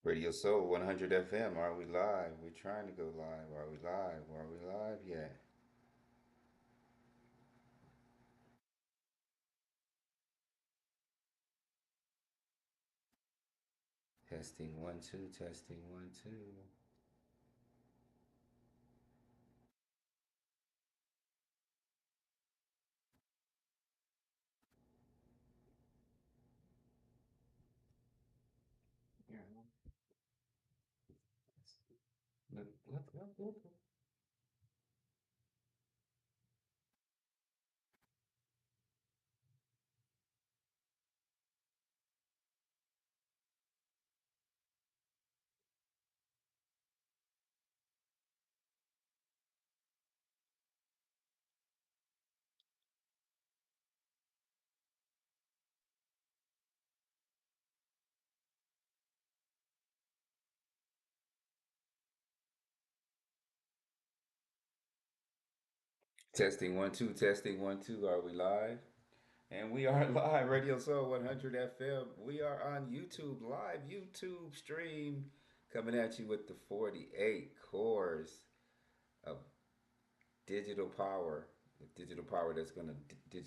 Radio Soul 100 FM. Are we live? We're trying to go live. Are we live? Are we live yet? Testing one, two, testing one, two. Yeah. Look. Testing one, two, testing one, two. Are we live? And we are live. Radio Soul 100 FM. We are on YouTube, live YouTube stream, coming at you with the 48 cores of digital power. The digital power that's going to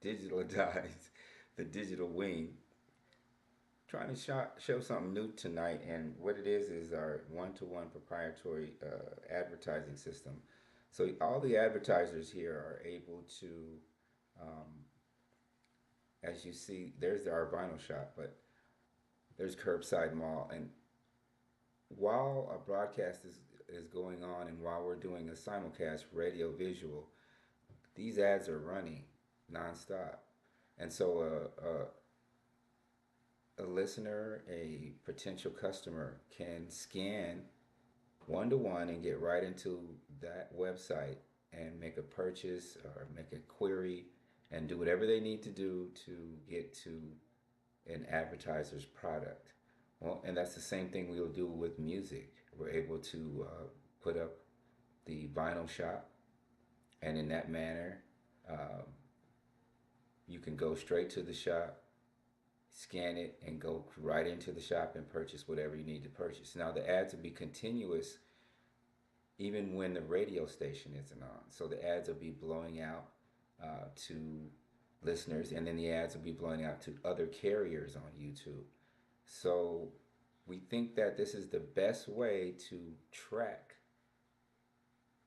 digitalize the digital wing. Trying to show something new tonight, and what it is our one-to-one proprietary advertising system. So all the advertisers here are able to, um, as you see, there's our vinyl shop, but there's Curbside Mall, and while a broadcast is going on, and while we're doing a simulcast radio visual, these ads are running nonstop, and so a listener, a potential customer can scan one to one and get right into that website and make a purchase or make a query and do whatever they need to do to get to an advertiser's product. Well, and that's the same thing we'll do with music. We're able to put up the vinyl shop, and in that manner, um, you can go straight to the shop, scan it, and go right into the shop and purchase whatever you need to purchase. Now, the ads will be continuous even when the radio station isn't on. So the ads will be blowing out to listeners, and then the ads will be blowing out to other carriers on YouTube. So we think that this is the best way to track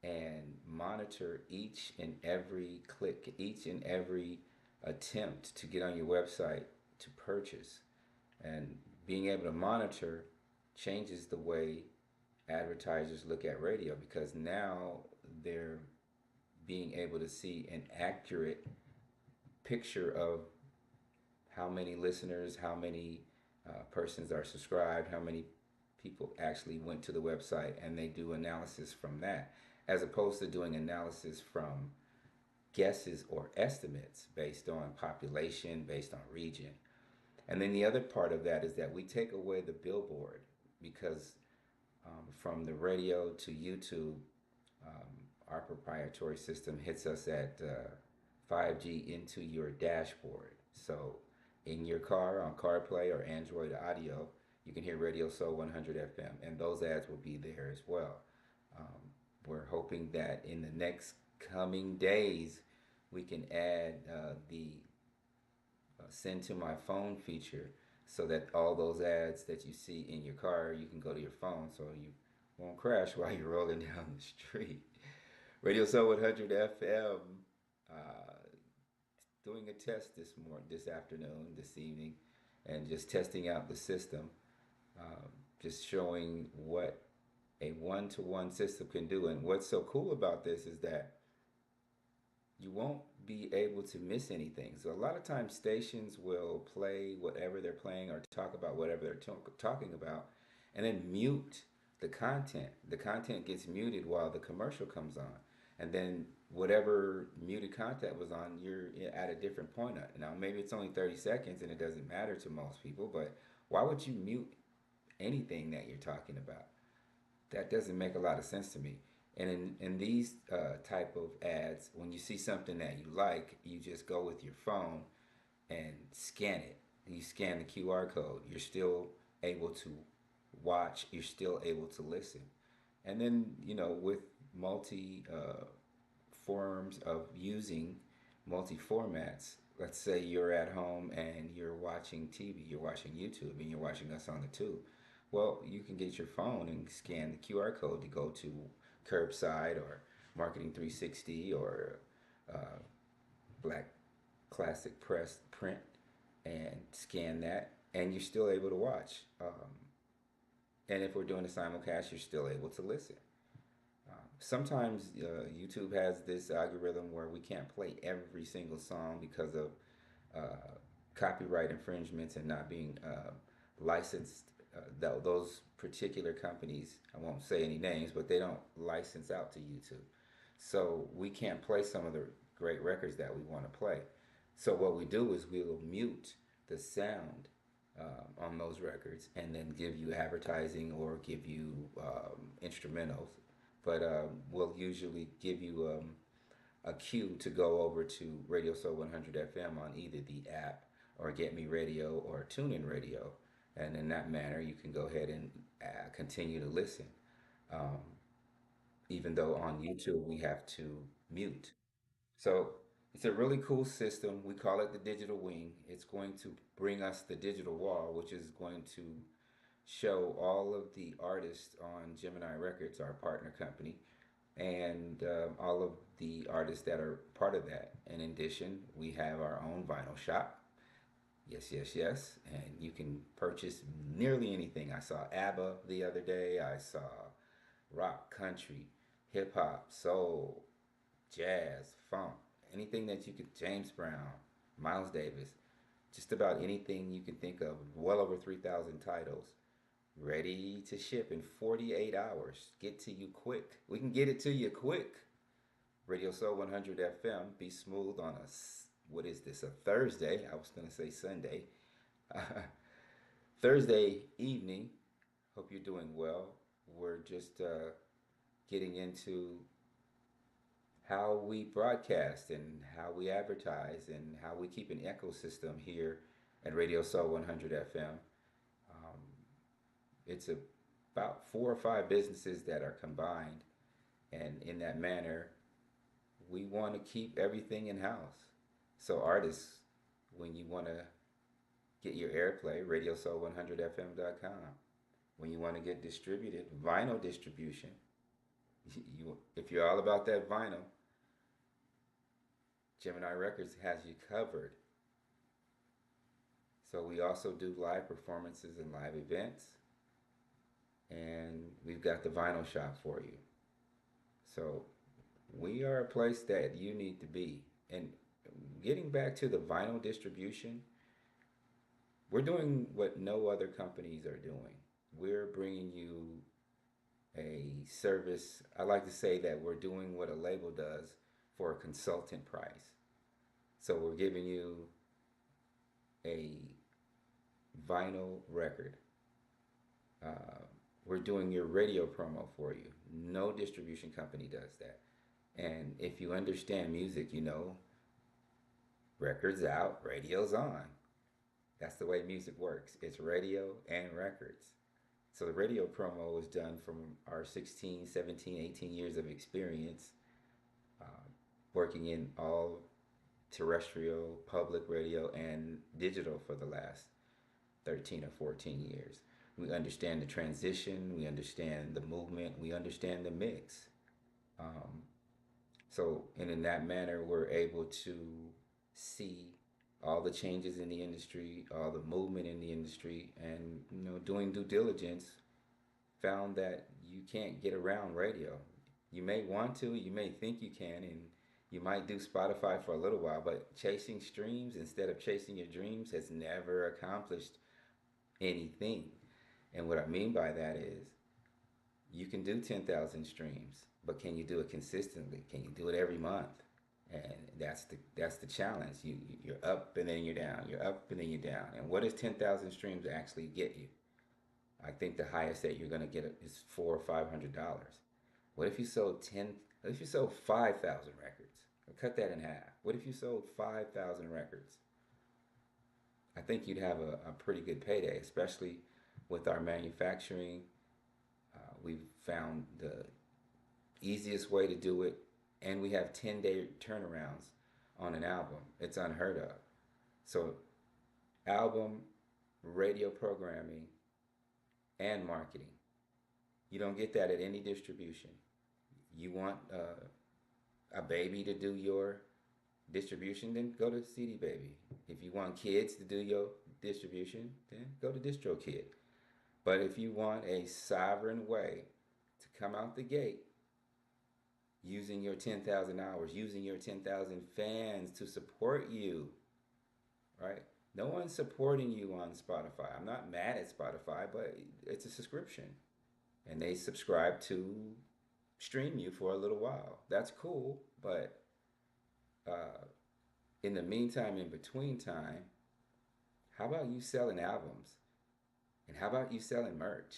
and monitor each and every click, each and every attempt to get on your website to purchase. And being able to monitor changes the way advertisers look at radio, because now they're being able to see an accurate picture of how many listeners, how many persons are subscribed, how many people actually went to the website, and they do analysis from that, as opposed to doing analysis from guesses or estimates based on population, based on region. And then the other part of that is that we take away the billboard, because from the radio to YouTube, um, our proprietary system hits us at 5G into your dashboard. So in your car on CarPlay or Android Audio, you can hear Radio Soul 100 FM, and those ads will be there as well. Um, we're hoping that in the next coming days, we can add the send to my phone feature, so that all those ads that you see in your car, you can go to your phone so you won't crash while you're rolling down the street. Radio Soul 100 FM, uh, doing a test this afternoon, this evening, and just testing out the system, just showing what a one-to-one system can do. And what's so cool about this is that you won't be able to miss anything. So a lot of times stations will play whatever they're playing or talk about whatever they're talking about, and then mute the content. The content gets muted while the commercial comes on. And then whatever muted content was on, you're at a different point. Now, maybe it's only 30 seconds and it doesn't matter to most people, but why would you mute anything that you're talking about? That doesn't make a lot of sense to me. And in these type of ads, when you see something that you like, you just go with your phone and scan it. You scan the QR code. You're still able to watch, you're still able to listen. And then, with multi forms of using multi formats, let's say you're at home and you're watching TV, you're watching YouTube, and you're watching us on the tube. Well, you can get your phone and scan the QR code to go to Curbside or Marketing 360 or uh, Black Classic Press Print and scan that, and you're still able to watch. And if we're doing a simulcast, you're still able to listen. Sometimes YouTube has this algorithm where we can't play every single song because of uh, copyright infringements and not being licensed. Those particular companies, I won't say any names, but they don't license out to YouTube. So we can't play some of the great records that we want to play. So what we do is we will mute the sound on those records and then give you advertising or give you instrumentals. But we'll usually give you a cue to go over to Radio Soul 100 FM on either the app or Get Me Radio or TuneIn Radio. And in that manner, you can go ahead and continue to listen. Um, Even though on YouTube we have to mute. So it's a really cool system. We call it the digital wing. It's going to bring us the digital wall, which is going to show all of the artists on Gemini Records, our partner company, and all of the artists that are part of that. In addition, we have our own vinyl shop. Yes, yes, yes. And you can purchase nearly anything. I saw ABBA the other day. I saw rock, country, hip hop, soul, jazz, funk, anything that you could, James Brown, Miles Davis, just about anything you can think of, well over 3,000 titles, ready to ship in 48 hours. Get to you quick. We can get it to you quick. Radio Soul 100 FM, be smooth on us. What is this, a Thursday? I was going to say Sunday. Thursday evening. Hope you're doing well. We're just getting into how we broadcast and how we advertise and how we keep an ecosystem here at Radio Soul 100 FM. Um, it's about 4 or 5 businesses that are combined, and in that manner, we want to keep everything in house. So, artists, when you want to get your airplay, radiosoul100fm.com. When you want to get distributed, vinyl distribution, if you're all about that vinyl, Gemini Records has you covered. So we also do live performances and live events. And we've got the vinyl shop for you. So we are a place that you need to be. And getting back to the vinyl distribution, we're doing what no other companies are doing. We're bringing you a service. I like to say that we're doing what a label does for a consultant price. So we're giving you a vinyl record. Uh, we're doing your radio promo for you. No distribution company does that. And if you understand music, records out, radio's on. That's the way music works. It's radio and records. So the radio promo is done from our 16, 17, 18 years of experience working in all terrestrial, public radio, and digital for the last 13 or 14 years. We understand the transition, we understand the movement, we understand the mix. Um, and in that manner, we're able to see all the changes in the industry, all the movement in the industry, and doing due diligence, found that you can't get around radio. You may want to, you may think you can, and you might do Spotify for a little while, but chasing streams instead of chasing your dreams has never accomplished anything. And what I mean by that is you can do 10,000 streams, but can you do it consistently? Can you do it every month? And that's the challenge. You're up and then you're down. You're up and then you're down. And what does 10,000 streams actually get you? I think the highest that you're gonna get is $400 or $500. What if you sold 10? What if you sold 5,000 records? Cut that in half. What if you sold 5,000 records? I think you'd have a pretty good payday, especially with our manufacturing. We've found the easiest way to do it, and we have 10-day turnarounds on an album. It's unheard of. So, album, radio programming, and marketing. You don't get that at any distribution. You want a baby to do your distribution, then go to CD Baby. If you want kids to do your distribution, then go to DistroKid. But if you want a sovereign way to come out the gate using your 10,000 hours, using your 10,000 fans to support you, right? No one's supporting you on Spotify. I'm not mad at Spotify, but it's a subscription. And they subscribe to stream you for a little while. That's cool, but uh, in the meantime, in between time, how about you selling albums? And how about you selling merch?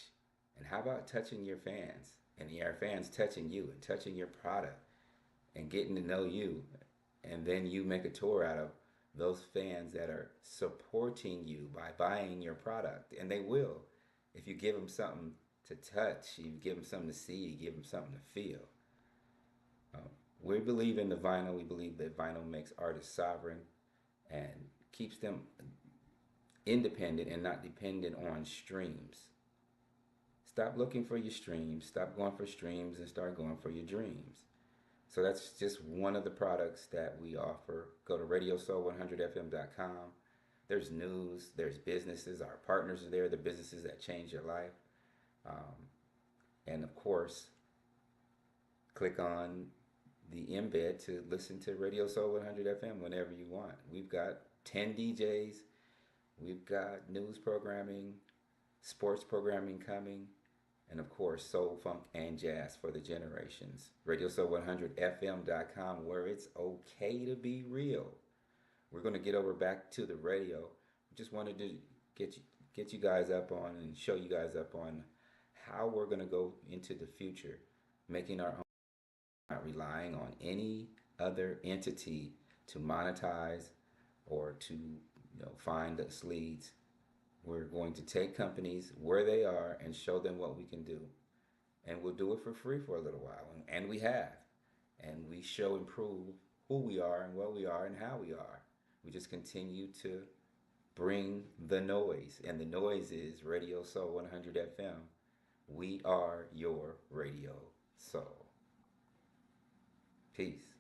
And how about touching your fans? And your fans touching you and touching your product and getting to know you. And then you make a tour out of those fans that are supporting you by buying your product. And they will. If you give them something to touch, you give them something to see, you give them something to feel. Um, we believe in the vinyl. We believe that vinyl makes artists sovereign and keeps them independent and not dependent on streams. Stop looking for your streams. Stop going for streams and start going for your dreams. So that's just one of the products that we offer. Go to radiosoul100fm.com. There's news, there's businesses. Our partners are there, the businesses that change your life. And of course, click on the embed to listen to Radio Soul 100 FM whenever you want. We've got 10 DJs. We've got news programming, sports programming coming, and of course, soul, funk, and jazz for the generations. RadioSoul100FM.com, where it's okay to be real. We're going to get over back to the radio. Just wanted to get you guys up on and show you guys up on how we're going to go into the future, making our own, not relying on any other entity to monetize or to find us leads. We're going to take companies where they are and show them what we can do. And we'll do it for free for a little while. And we have. And we show and prove who we are and what we are and how we are. We just continue to bring the noise. And the noise is Radio Soul 100 FM. We are your Radio Soul. Peace.